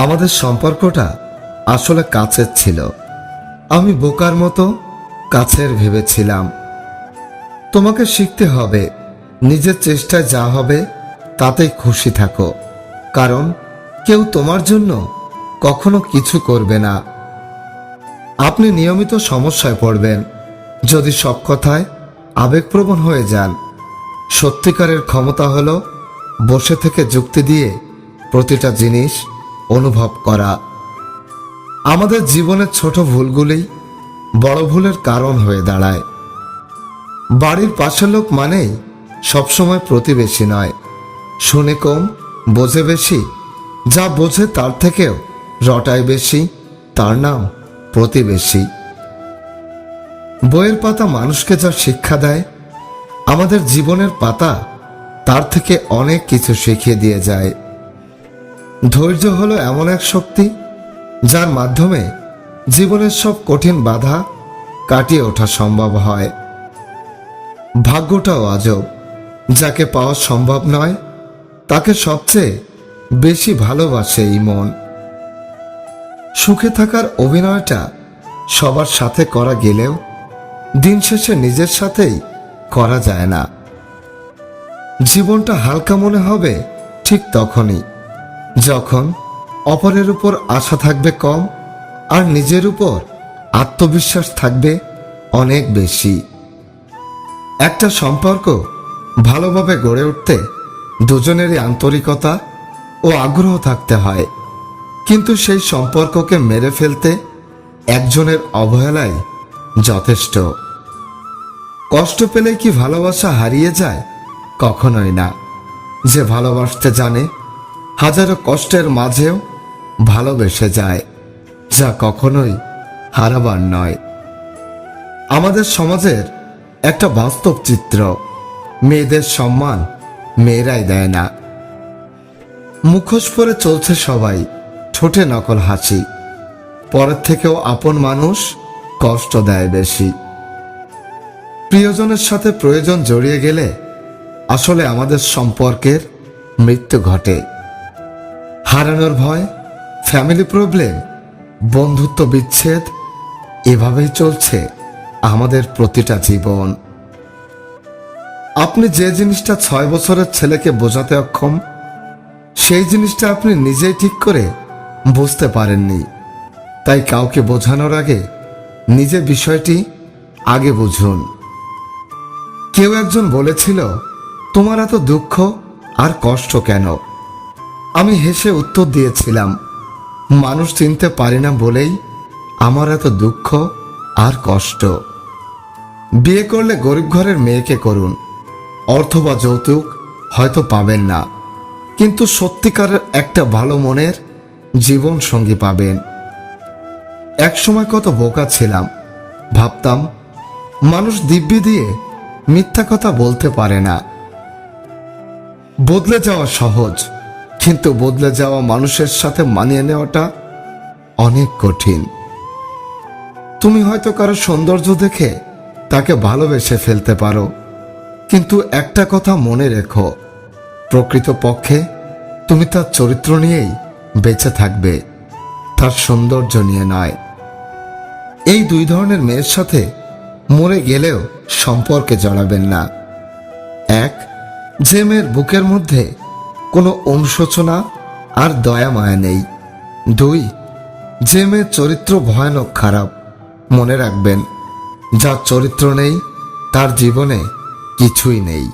আমাদের সম্পর্কটা আসলে কাছের ছিল। আমি বোকার মতো কাছের ভেবেছিলাম। তোমাকে শিখতে হবে নিজের চেষ্টায় যা হবে তাতেই খুশি থাকো, কারণ কেউ তোমার জন্য কখনো কিছু করবে না। আপনি নিয়মিত সমস্যায় পড়বেন যদি সব কথায় আবেগপ্রবণ হয়ে যান। সত্যিকারের ক্ষমতা হলো বসে থেকে যুক্তি দিয়ে প্রতিটা জিনিস অনুভব করা। আমাদের জীবনের ছোট ভুলগুলি বড় ভুলের কারণ হয়ে দাঁড়ায়। বাড়ির পাশের লোক মানেই সবসময় প্রতিবেশী নয়। শুনে কম, বোঝে বেশি। যা বোঝে তার থেকেও রটায় বেশি, তার নাম প্রতিবেশী। বইয়ের পাতা মানুষকে যা শিক্ষা দেয়, আমাদের জীবনের পাতা তার থেকে অনেক কিছু শিখিয়ে দিয়ে যায়। ধৈর্য হলো এমন এক শক্তি যার মাধ্যমে জীবনের সব কঠিন বাধা কাটিয়ে ওঠা সম্ভব হয়। ভাগ্যটাও আজব, যাকে পাওয়া সম্ভব নয় তাকে সবচেয়ে বেশি ভালোবাসে এই মন। সুখে থাকার অভিনয়টা সবার সাথে করা গেলেও দিন শেষে নিজের সাথেই করা যায় না। জীবনটা হালকা মনে হবে ঠিক তখনই যখন অপরের উপর আশা থাকবে কম আর নিজের উপর আত্মবিশ্বাস থাকবে অনেক বেশি। একটা সম্পর্ক ভালোভাবে গড়ে উঠতে দুজনেরই আন্তরিকতা ও আগ্রহ থাকতে হয়, কিন্তু সেই সম্পর্ককে মেরে ফেলতে একজনের অবহেলাই যথেষ্ট। কষ্ট পেলে কি ভালোবাসা হারিয়ে যায়? কখনোই না। যে ভালোবাসতে জানে হাজারো কষ্টের মাঝেও ভালোবেসে যায়, যা কখনোই হারাবার নয়। আমাদের সমাজের একটা বাস্তব চিত্র, মেয়েদের সম্মান মেয়েরাই দেয় না। মুখোশ পরে চলছে সবাই, ঠোঁটে নকল হাসি। পরের থেকেও আপন মানুষ কষ্ট দেয় বেশি। প্রিয়জনের সাথে প্রয়োজন জড়িয়ে গেলে আসলে আমাদের সম্পর্কের মৃত্যু ঘটে। হারানোর ভয়, ফ্যামিলি প্রবলেম, বন্ধুত্ব বিচ্ছেদ, এভাবেই চলছে আমাদের প্রতিটা জীবন। আপনি যে জিনিসটা 6 বছরের ছেলেকে বোঝাতে অক্ষম, সেই জিনিসটা আপনি নিজেই ঠিক করে বুঝতে পারেননি। তাই কাউকে বোঝানোর আগে নিজে বিষয়টি আগে বুঝুন। কেউ একজন বলেছিল, তোমার এত দুঃখ আর কষ্ট কেন? আমি হেসে উত্তর দিয়েছিলাম, মানুষ চিনতে পারি না বলেই আমার এত দুঃখ আর কষ্ট। বিয়ে করলে গরিব ঘরের মেয়েকে করুন, অর্থ বা যৌতুক হয়তো পাবেন না, কিন্তু সত্যিকারের একটা ভালো মনের জীবন সঙ্গী পাবেন। একসময় কত বোকা ছিলাম, ভাবতাম মানুষ দিব্যি দিয়ে মিথ্যা কথা বলতে পারে না। বদলে যাওয়া সহজ, কিন্তু বদলে যাওয়া মানুষের সাথে মানিয়ে নেওয়াটা অনেক কঠিন। তুমি হয়তো কারো সৌন্দর্য দেখে তাকে ভালোবেসে ফেলতে পারো, কিন্তু একটা কথা মনে রেখো, প্রকৃতপক্ষে তুমি তার চরিত্র নিয়েই বেঁচে থাকবে, তার সৌন্দর্য নিয়ে নয়। এই দুই ধরনের মেয়ের সাথে মরে গেলেও সম্পর্কে জড়াবেন না। এক, যে মেয়ের বুকের মধ্যে কোনো অনুশোচনা আর দয়া মায়া নেই। 2, যে মেয়ের চরিত্র ভয়ানক খারাপ। মনে রাখবেন, যার চরিত্র নেই তার জীবনে কিছুই নেই।